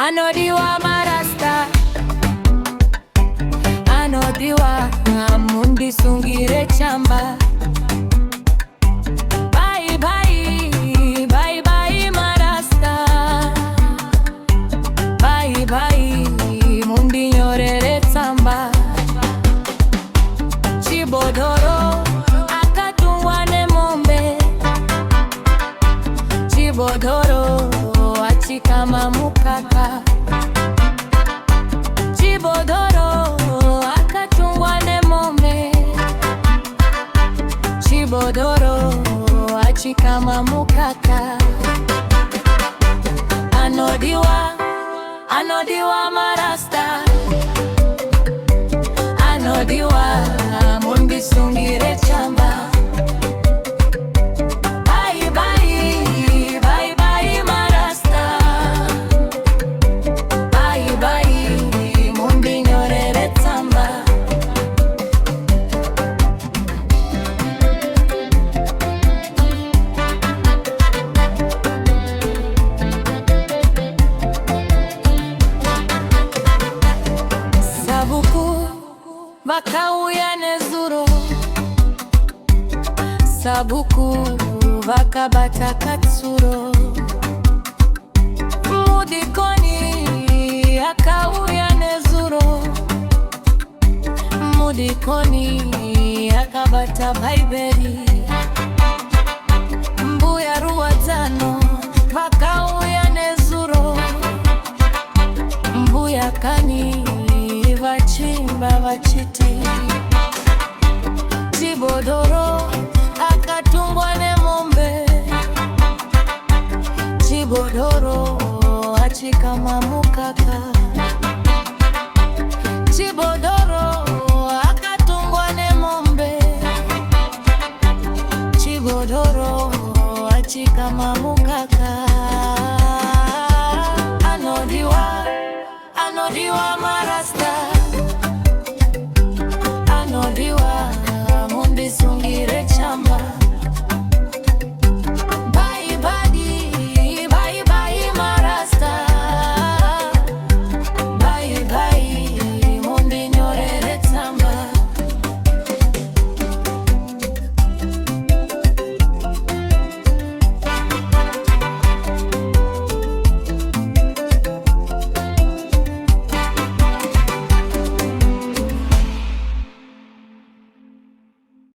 anodiwa marasta, anodiwa mundi sungire chamba. Bye bye, bye bye marasta, bye bye mundi nyorere tsamba. Chibodoro akatungwa nemombe, Chibodoro achikama mukaka. Chibodoro akatungwa nemombe, Chibodoro achikama mukaka. Anodiwa, anodiwa marasta, anodiwa mundi sungire chamba. Bye bye, bye bye marasta, bye bye mundi nyorere tsamba. Sabuku vakauya nezuro, sabuku vakabata katsuro. Mudikoni akauya nezuro, mudikoni akabata baiberi. Mbuya ruwatano vakauya nezuro, mbuya kani vachimba vachiti. Chibodoro akatungwa nemombe, Chibodoro achikama mukaka.